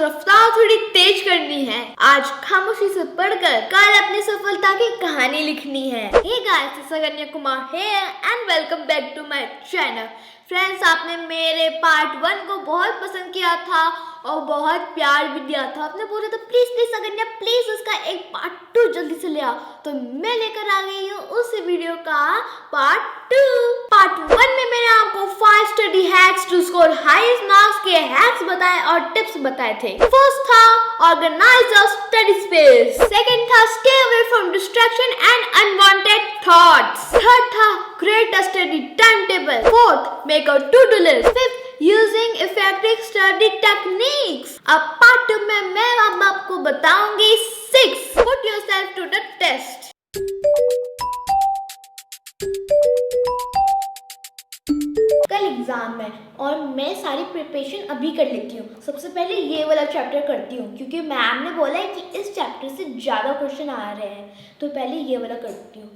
रफ्तार थोड़ी तेज करनी है। आज खामोशी से पढ़कर कल अपनी सफलता की कहानी लिखनी है। Hey guys, Saganya Kumar here and welcome back to my channel। Friends, आपने मेरे पार्ट 1 को बहुत पसंद किया था और बहुत प्यार भी दिया था। आपने बोला था प्लीज सगन्या प्लीज उसका एक पार्ट 2 जल्दी से ले आओ, तो मैं लेकर आ गई हूँ उस वीडियो का पार्ट 2। पार्ट 1 में मैंने आपको 5 study hacks to score highest marks के हैक्स बताए और टिप्स बताए थे। फर्स्ट था organise your study space, second था stay away from distraction and unwanted thoughts, third था create a study time table, fourth make a to do list, fifth using effective study techniques. अब part 2 में मैं अब आपको बताऊंगी 6 put yourself to the test. कल exam है और मैं सारी प्रिपरेशन अभी कर लेती हूँ। सबसे पहले ये वाला चैप्टर करती हूँ क्योंकि मैम ने बोला है कि इस चैप्टर से ज़्यादा क्वेश्चन आ रहे हैं, तो पहले ये वाला करती हूँ।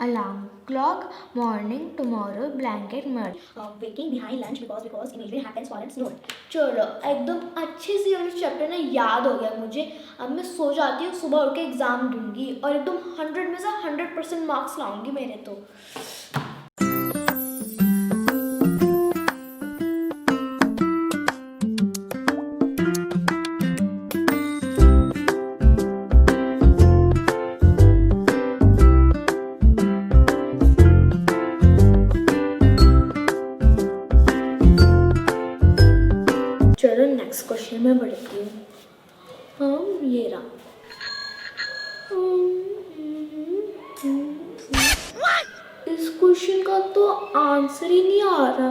Alarm clock, morning, tomorrow, blanket, mud. Waking behind lunch because immediately happens while it's noon. चलो एकदम अच्छे से ये चैप्टर ना याद हो गया मुझे। अब मैं सो जाती हूँ, सुबह उठ के एग्जाम दूंगी और एकदम 100 में से 100% मार्क्स लाऊंगी मेरे तो। चलो नेक्स्ट क्वेश्चन में बढ़ती हूँ। ये रहा। इस क्वेश्चन का तो आंसर ही नहीं आ रहा।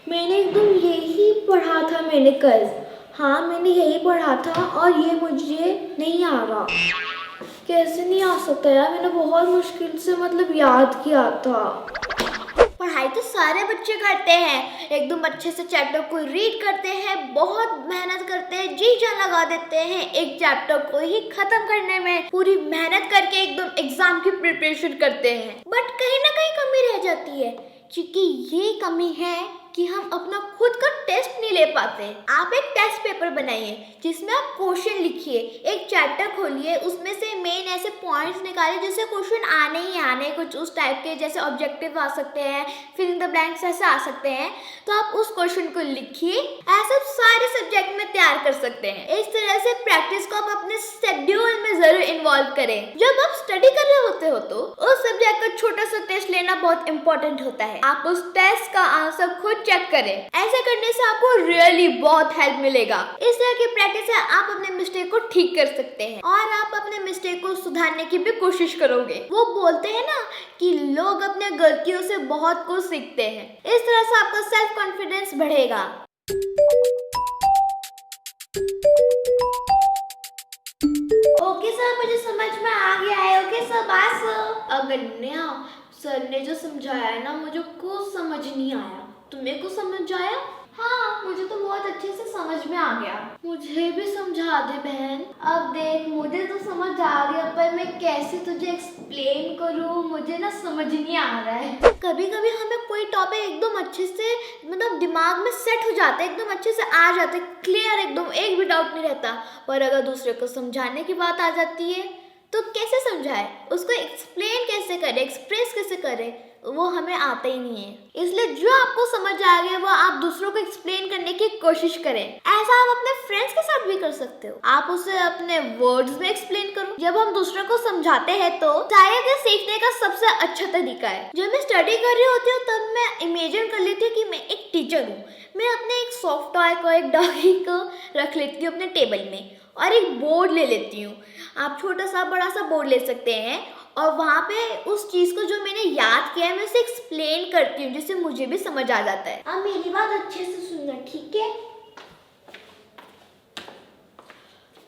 मैंने एकदम यही पढ़ा था मैंने कल। हाँ, मैंने यही पढ़ा था और ये मुझे नहीं आ रहा। कैसे नहीं आ सकता यार, मैंने बहुत मुश्किल से मतलब याद किया था। पढ़ाई तो सारे बच्चे करते हैं, एकदम अच्छे से चैप्टर को रीड करते हैं, बहुत मेहनत करते हैं, जी जान लगा देते हैं एक चैप्टर को ही खत्म करने में, पूरी मेहनत करके एकदम एग्जाम की प्रिपरेशन करते हैं। बट कहीं ना कहीं कमी रह जाती है, क्योंकि ये कमी है कि हम अपना खुद का टेस्ट नहीं ले पाते। आप एक टेस्ट पेपर बनाइए जिसमें आप क्वेश्चन लिखिए, एक चैप्टर खोलिए, उसमें से मेन ऐसे पॉइंट्स निकालिए जैसे क्वेश्चन आने ही आने, कुछ उस टाइप के जैसे ऑब्जेक्टिव आ सकते हैं, फिल इन द ब्लैंक्स ऐसे आ सकते हैं। तो आप उस क्वेश्चन को लिखिए, ऐसे सारे सब्जेक्ट में तैयार कर सकते हैं। इस तरह से प्रैक्टिस को आप अपने शेड्यूल में जरूर इन्वॉल्व करें। जब आप स्टडी कर रहे होते हो तो उस सब्जेक्ट का छोटा सा टेस्ट लेना बहुत इंपॉर्टेंट होता है। आप उस टेस्ट का आंसर खुद चेक करें। ऐसा करने से आपको रियली बहुत हेल्प मिलेगा। इस तरह की प्रैक्टिस से आप अपने मिस्टेक को ठीक कर सकते हैं और आप अपने मिस्टेक को सुधारने की भी कोशिश करोगे। वो बोलते हैं ना कि लोग अपने गलतियों से बहुत कुछ सीखते हैं। इस तरह से आपका सेल्फ कॉन्फिडेंस बढ़ेगा। ओके सर, मुझे समझ में आ गया है। Okay sir, bye sir. Aganya, sir ने जो समझाया है ना मुझे कुछ समझ नहीं आया। तुम्हें कुछ समझ आया? हाँ, मुझे तो बहुत अच्छे से समझ में आ गया। मुझे भी समझा दे बहन। अब देख, मुझे तो समझ आ गया पर मैं कैसे तुझे एक्सप्लेन करूँ, मुझे ना समझ नहीं आ रहा है। कभी कभी हमें कोई टॉपिक एकदम अच्छे से मतलब दिमाग में सेट हो जाता है, एकदम अच्छे से आ जाते, क्लियर, एकदम एक भी डाउट नहीं रहता। पर अगर दूसरे को समझाने की बात आ जाती है तो कैसे समझाए, उसको एक्सप्लेन कैसे करें, एक्सप्रेस कैसे करें, वो हमें आता ही नहीं है। इसलिए जो आपको समझ आ गया वो आप दूसरों को एक्सप्लेन करने की कोशिश करें। ऐसा आप अपने फ्रेंड्स के साथ भी कर सकते हो। आप उसे अपने वर्ड्स में एक्सप्लेन करो। जब हम दूसरों को समझाते हैं तो शायद ये सीखने का सबसे अच्छा तरीका है। जब मैं स्टडी कर रही होती हूँ तब मैं इमेजिन कर लेती हूँ कि मैं एक टीचर हूँ। मैं अपने एक सॉफ्ट टॉय को, एक डॉगी को रख लेती हूँ अपने टेबल में और एक बोर्ड ले लेती हूँ। आप छोटा सा बड़ा सा बोर्ड ले सकते हैं और वहाँ पे उस चीज़ को जो मैंने याद किया है मैं उसे एक्सप्लेन करती हूँ जिससे मुझे भी समझ आ जाता है। अब मेरी बात अच्छे से सुनना, ठीक है?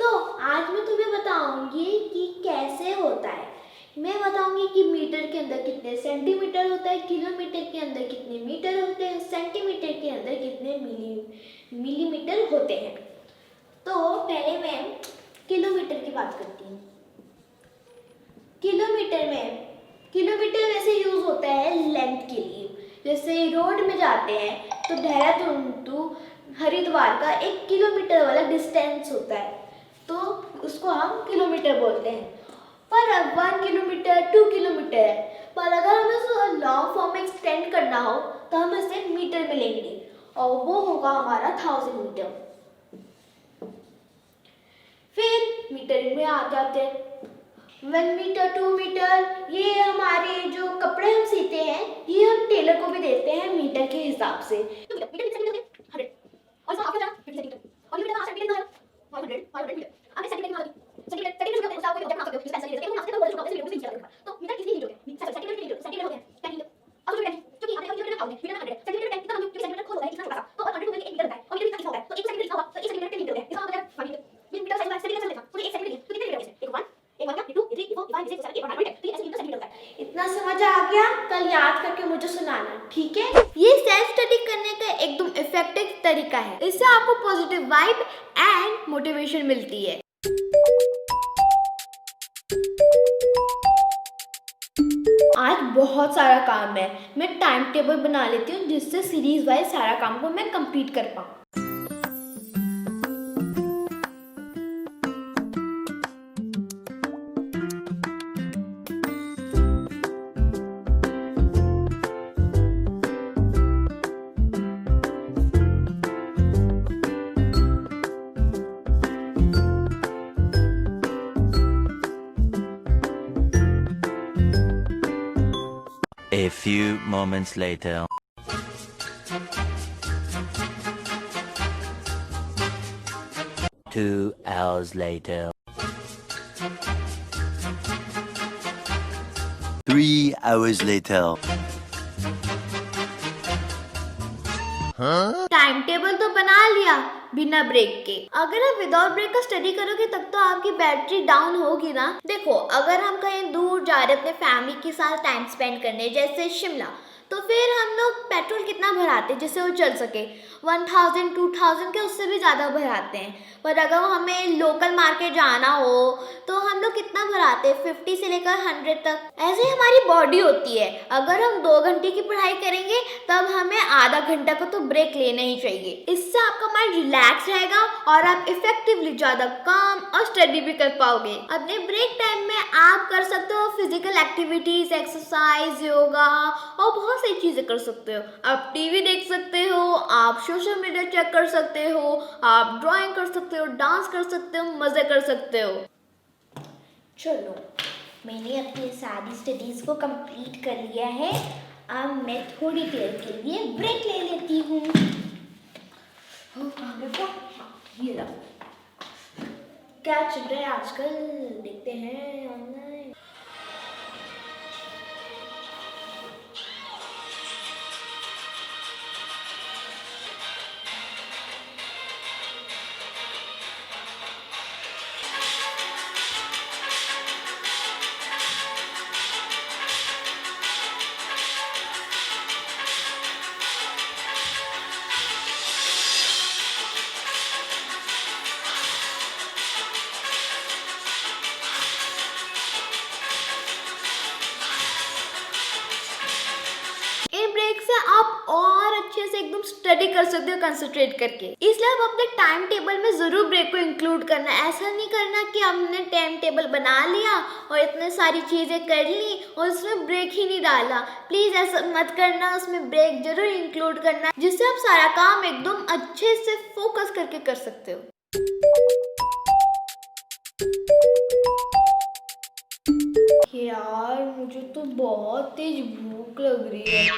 तो आज मैं तुम्हें बताऊंगी कि कैसे होता है। मैं बताऊंगी कि मीटर के अंदर कितने सेंटीमीटर होता है, किलोमीटर के अंदर कितने मीटर होते हैं, सेंटीमीटर के अंदर कितने मिलीमीटर होते हैं। तो पहले मैं किलोमीटर की बात करती हूँ। किलोमीटर वैसे यूज होता है लेंथ के लिए। जैसे रोड में जाते हैं तो देहरादून टू हरिद्वार का 1 किलोमीटर वाला डिस्टेंस होता है, तो उसको हम किलोमीटर बोलते हैं। पर अब 1 किलोमीटर 2 किलोमीटर है, पर अगर हमें उसको लॉन्ग फॉर्म में एक्सटेंड करना हो तो हम इसे मीटर में लेंगे और वो होगा हमारा 1000 मीटर। फिर मीटर में आ जाते हैं 1 मीटर 2 मीटर। ये हमारे जो कपड़े हम सीते हैं ये हम टेलर को भी देते हैं मीटर के हिसाब से। मीटर सेंटीमीटर 100 और इसका आपका जाना सेंटीमीटर और मीटर का सेंटीमीटर है 500 मीटर। आप सेंटीमीटर में सेंटीमीटर का आप कोई ऑब्जेक्ट बना सकते हो, जैसे पेंसिल लेके आप बोल सकते हो सेंटीमीटर तो मीटर कितनी यूनिट होती है? सेंटीमीटर सेंटीमीटर होते हैं 10 मीटर। अब जो क्योंकि आपने मीटर में मीटर 100 सेंटीमीटर 10 कितना हम क्योंकि सेंटीमीटर खोल होता है इतना बड़ा, तो 100 में 1 मीटर होता है और मीटर कितना होता है, तो 1 सेंटीमीटर होगा, तो 1 सेंटीमीटर 10 मीटर होता है। इसका मतलब 5 मीटर मीटर साइज सेंटीमीटर लेना, तो 1 सेंटीमीटर तो कितने मीटर होते हैं? 1 1 1 2 3 4 5 6 7 8 9 10, तो ये ऐसे मीटर सेंटीमीटर होता है। इतना समझ आ गया? कल याद करके मुझे सुनाना, ठीक है? ये सेल्फ स्टडी करने का एकदम इफेक्टिव तरीका है। इससे आपको पॉजिटिव वाइब एंड मोटिवेशन मिलती है। आज बहुत सारा काम है, मैं टाइम टेबल बना लेती हूँ जिससे सीरीज वाइज सारा काम को मैं कंप्लीट कर पाऊँ। A few moments later. 2 hours later. 3 hours later. Time table तो बना लिया बिना ब्रेक के। अगर आप विदाउट ब्रेक का स्टडी करोगे तब तो आपकी बैटरी डाउन होगी ना। देखो, अगर हम कहीं दूर जा रहे अपने फैमिली के साथ टाइम स्पेंड करने, जैसे शिमला, तो फिर हम लोग पेट्रोल कितना भराते जिससे वो चल सके? 1000 2000 के उससे भी ज़्यादा भराते हैं। पर अगर हमें लोकल मार्केट जाना हो तो हम लोग कितना भराते हैं? 50 से लेकर 100 तक। ऐसे ही हमारी बॉडी होती है। अगर हम 2 घंटे की पढ़ाई करेंगे तब हमें आधा घंटा का तो ब्रेक लेना ही चाहिए। इससे आपका माइंड रिलैक्स रहेगा और आप इफेक्टिवली ज़्यादा काम और स्टडी भी कर पाओगे। अपने ब्रेक टाइम में आप कर सकते हो फिजिकल एक्टिविटीज, एक्सरसाइज, योगा और बहुत सारी चीज़ें कर सकते हो। आप टीवी देख सकते हो, आप सोशल मीडिया चेक कर सकते हो, आप ड्राइंग कर सकते हो, डांस कर सकते हो, मज़े कर सकते हो। चलो, मैंने अपनी सारी स्टडीज को कंप्लीट कर लिया है। अब मैं थोड़ी देर के लिए ब्रेक ले लेती हूँ। ये लो। क्या चल रहा है आजकल, देखते हैं ऑनलाइन। से आप और अच्छे से एकदम स्टडी कर सकते हो कंसंट्रेट करके। इसलिए आप अपने टाइम टेबल में जरूर ब्रेक को इंक्लूड करना। ऐसा नहीं करना कि हमने टाइम टेबल बना लिया और इतने सारी चीजें कर ली और उसमें ब्रेक ही नहीं डाला। प्लीज ऐसा मत करना, उसमें ब्रेक जरूर इंक्लूड करना जिससे आप सारा काम एकदम अच्छे से फोकस करके कर सकते हो। यार मुझे तो बहुत तेज भूख लग रही है,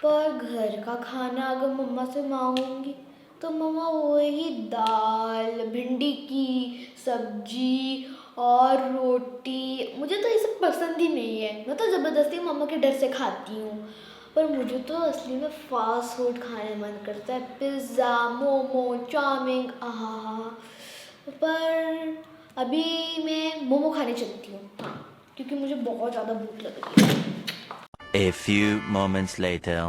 पर घर का खाना अगर मम्मा से मांगूंगी तो मम्मा वही दाल, भिंडी की सब्जी और रोटी, मुझे तो ये सब पसंद ही नहीं है। मैं तो ज़बरदस्ती मम्मा के डर से खाती हूँ, पर मुझे तो असली में फास्ट फूड खाने मन करता है। पिज़्ज़ा, मोमो, चाउमीन, आहा। पर अभी मैं मोमो खाने चलती हूँ, हाँ, क्योंकि मुझे बहुत ज़्यादा भूख लग रही है। A few moments later.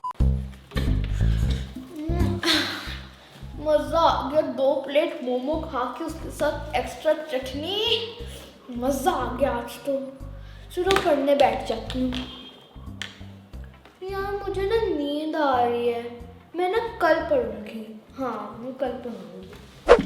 मज़ा आ गया, 2 प्लेट मोमो खा के उसके साथ एक्स्ट्रा चटनी, मज़ा आ गया आज तो। चलो पढ़ने बैठ जाती हूँ। यार मुझे ना नींद आ रही है, मैं ना कल पढ़ूँगी। हाँ मैं कल बनाऊंगी।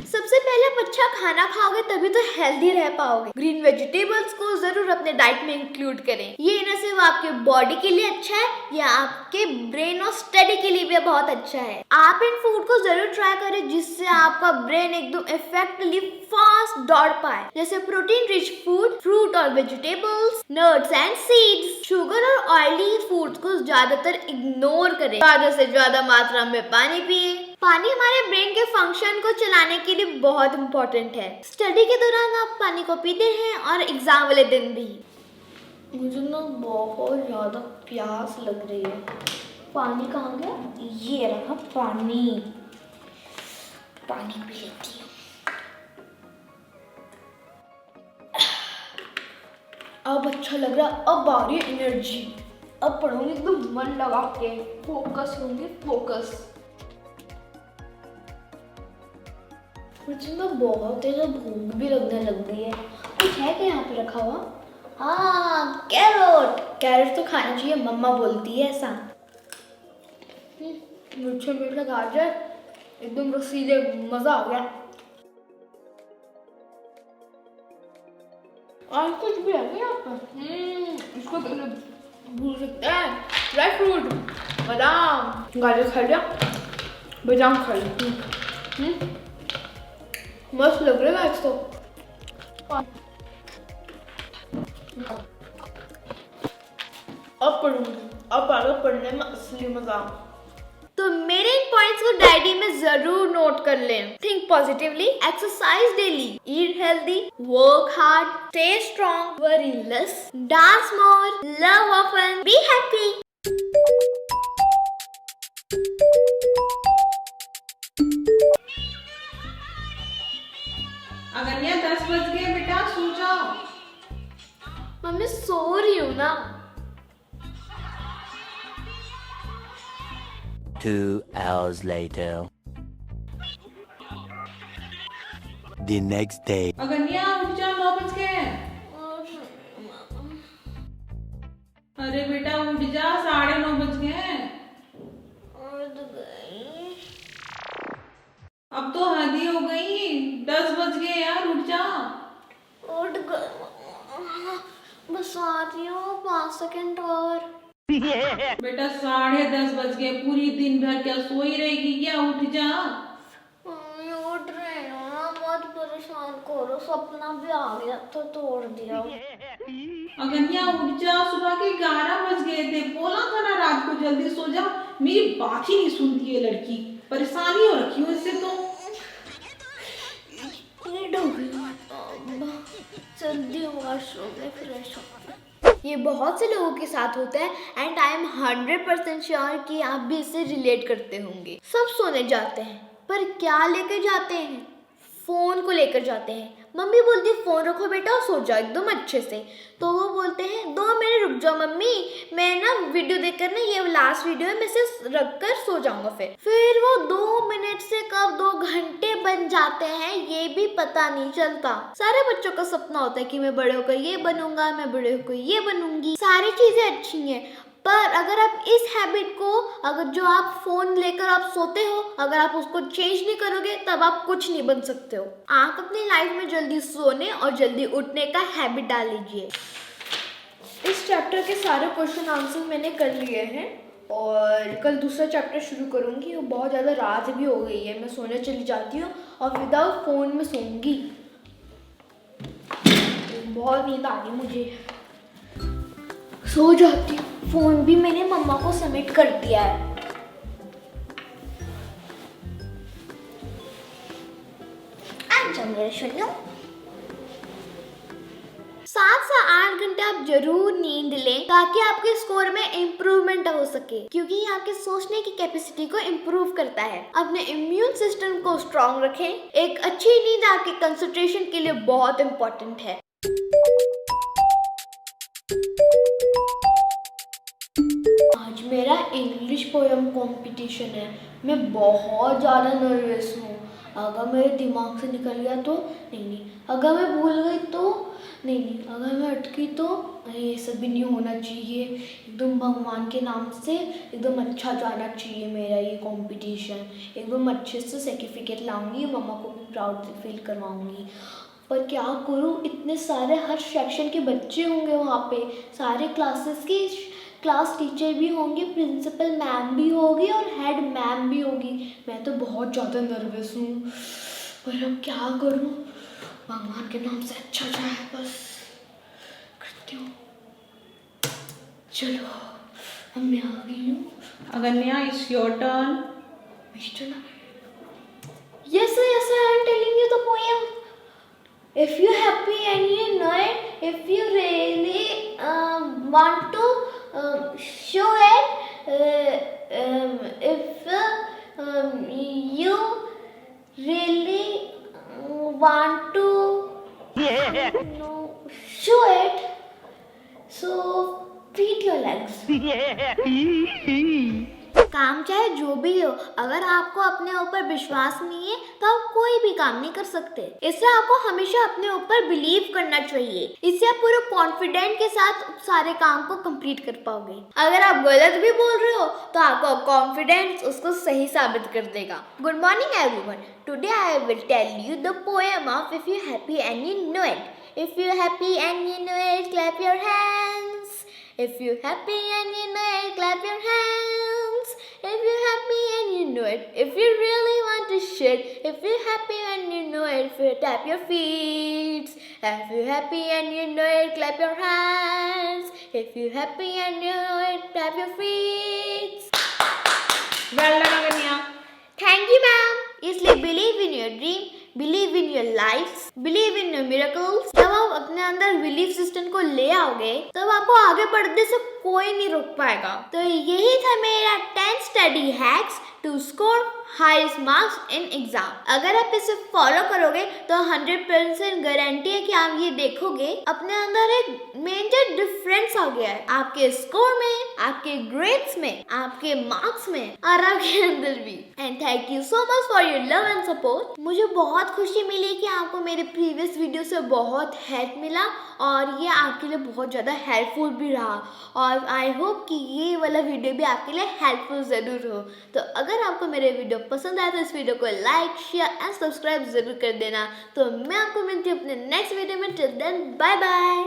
सबसे पहले आप अच्छा खाना खाओगे तभी तो हेल्दी रह पाओगे। ग्रीन वेजिटेबल्स को जरूर अपने डाइट में इंक्लूड करें। ये न सिर्फ आपके बॉडी के लिए अच्छा है, ये आपके ब्रेन और स्टडी के लिए भी बहुत अच्छा है। आप इन फूड को जरूर ट्राई करें जिससे आपका ब्रेन एकदम इफेक्टिवली फास्ट दौड़ पाए। जैसे प्रोटीन रिच फूड, फ्रूट और vegetables, nuts and seeds. Sugar और ऑयली फूड्स को ज्यादातर इग्नोर करें। ज्यादा से ज्यादा मात्रा में पानी पिए। पानी हमारे ब्रेन के फंक्शन को चलाने के लिए बहुत इम्पोर्टेंट है। स्टडी के दौरान आप पानी को पीते हैं और एग्जाम वाले दिन भी। मुझे ना बहुत ज्यादा प्यास लग रही है। पानी कहाँ गया? ये रहा पानी। पानी पी लेती हूँ। अब अच्छा लग रहा, अब आ रही है एनर्जी। अब पढ़ूंगी एकदम मन लगा के, फोकस लूंगी, फोकस। मुझे ना बहुत तेज भूख भी लगने लग गई है। कुछ है क्या यहाँ पे रखा हुआ? हाँ, कैरेट। कैरेट तो खाना चाहिए, मम्मा बोलती है ऐसा। मीठे मीठे गाजर एकदम रसीले, मजा आ गया। और कुछ भी है क्या यहाँ पे? इसको भूल सकते हैं। ड्राई फ्रूट, बादाम, गाजर खा लिया, बादाम खा लिया। मस्त लग रहा है इसको। अब पढ़ूंगी, अब आगे पढ़ने में असली मजा। तो मेरे इन पॉइंट्स को डायरी में जरूर नोट कर लें। Think positively, exercise daily, eat healthy, work hard, stay strong, worry less, dance more, love often, be happy. Aganya 10 बज गए बेटा, सो जाओ। मम्मी सो रही हूँ ना। 2 hours later. The next day. अगन्या उठ जा, 9 बज गए। अरे बेटा उठ जा, 9:30 बज गए। अब तो हद ही हो गई, 10 बज गए यार, उठ जा। उठ बस आ रही हूँ, 5 सेकंड और। बेटा 10:30 बज गए, पूरी दिन भर क्या सोई रहेगी क्या? उठ जा। उठ रही हूँ ना, बहुत परेशान करो। सपना भी आ गया तो तोड़ दिया। अगन्या उठ जा, सुबह के 11 बज गए थे, बोला था ना रात को जल्दी सो जा। मेरी बात ही नहीं सुनती है लड़की, परेशानी हो रखी हूँ इससे तो। जल्दी वॉशरूम में फ्रेश हो। ये बहुत से लोगों के साथ होता है एंड आई एम 100% श्योर कि आप भी इससे रिलेट करते होंगे। सब सोने जाते हैं पर क्या लेकर जाते हैं? फोन को लेकर जाते हैं। मम्मी बोलती है फोन रखो बेटा और सो जाओ एकदम अच्छे से। तो वो बोलते हैं 2 मिनट रुक जाओ मम्मी, मैं ना वीडियो देखकर ना, ये लास्ट वीडियो है, मैं इसे रख कर सो जाऊंगा। फिर वो 2 मिनट से कब 2 घंटे बन जाते हैं ये भी पता नहीं चलता। सारे बच्चों का सपना होता है कि मैं बड़े होकर ये बनूंगा, मैं बड़े होकर ये बनूंगी। सारी चीजें अच्छी हैं पर अगर आप इस हैबिट को, अगर जो आप फोन लेकर आप सोते हो, अगर आप उसको चेंज नहीं करोगे तब आप कुछ नहीं बन सकते हो। आप अपनी लाइफ में जल्दी सोने और जल्दी उठने का हैबिट डाल लीजिए। इस चैप्टर के सारे क्वेश्चन आंसर मैंने कर लिए हैं और कल दूसरा चैप्टर शुरू करूँगी। बहुत ज़्यादा रात भी हो गई है, मैं सोने चली जाती हूँ और विदाउट फ़ोन में सोऊंगी। बहुत नींद आ रही मुझे, सो जाती हूँ। फोन भी मैंने मम्मा को सबमिट कर दिया है। अच्छा मेरे सुनो, 7 से 8 घंटे आप जरूर नींद लें ताकि आपके स्कोर में इम्प्रूवमेंट हो सके, क्योंकि ये आपके सोचने की कैपेसिटी को इम्प्रूव करता है। अपने इम्यून सिस्टम को स्ट्रांग रखें। एक अच्छी नींद आपके कंसंट्रेशन के लिए बहुत इम्पोर्टेंट है। आज मेरा इंग्लिश पोएम कंपटीशन है। मैं बहुत ज़्यादा नर्वस हूँ। अगर मेरे दिमाग से निकल गया तो नहीं, अगर मैं भूल गई तो नहीं, अगर मैं अटकी तो नहीं, ये सब भी नहीं होना चाहिए। एकदम भगवान के नाम से एकदम अच्छा जाना चाहिए मेरा ये कंपटीशन। एकदम अच्छे से सर्टिफिकेट लाऊंगी, मम्मा को भी प्राउड फील करवाऊंगी। पर क्या करूँ, इतने सारे हर सेक्शन के बच्चे होंगे वहाँ पे, सारे क्लासेस के क्लास टीचर भी होंगे, प्रिंसिपल मैम भी होगी और हेड मैम भी होगी। मैं तो बहुत ज़्यादा नर्वस हूँ, पर अब क्या करूँ, भगवान के नाम से अच्छा जाए बस, करती हूँ। चलो अब मैं आ गई हूँ। Aganya, it's your turn. Yes, I am telling you the poem. If you're happy and you know it, if you really want to show it, if you really want to show it, so beat your legs. काम चाहे जो भी हो, अगर आपको अपने ऊपर विश्वास नहीं है तो आप कोई भी काम नहीं कर सकते। इसलिए आपको हमेशा अपने ऊपर बिलीव करना चाहिए। इससे आप पूरे कॉन्फिडेंट के साथ सारे काम को कंप्लीट कर पाओगे। अगर आप गलत भी बोल रहे हो तो आपका कॉन्फिडेंस उसको सही साबित कर देगा। Good morning everyone, today I will tell you the poem of if you happy and you know it. If you happy and you know it, clap your hands. If you're happy and you know it, clap your hands. If you're happy and you know it, if you really want to shit. If you're happy and you know it, tap your feet. If you're happy and you know it, clap your hands. If you're happy and you know it, tap your feet. Well done, अगन्या। Thank you, ma'am. इसलिए believe in your dream, believe in your lives, believe in your miracles. जब आप अपने अंदर belief system को ले आओगे तब आपको आगे बढ़ने से कोई नहीं रोक पाएगा। तो यही था मेरा 10 study hacks to score highest marks in exam. अगर आप इसे फॉलो करोगे तो 100% गारंटी है कि आप ये देखोगे अपने अंदर एक मेजर डिफरेंस आ गया है, आपके स्कोर में, आपके ग्रेड्स में, आपके मार्क्स में और आपके अंदर भी। And thank you so much for your love and support. मुझे बहुत खुशी मिली कि आपको मेरे प्रीवियस वीडियो से बहुत हेल्प मिला और ये आपके लिए बहुत ज़्यादा हेल्पफुल भी रहा। और आई होप कि ये वाला वीडियो भी आपके लिए हेल्पफुल ज़रूर हो। तो अगर आपको मेरे वीडियो पसंद आए तो इस वीडियो को लाइक, शेयर एंड सब्सक्राइब ज़रूर कर देना। तो मैं आपको मिलती हूँ अपने नेक्स्ट वीडियो में। Till then, bye bye.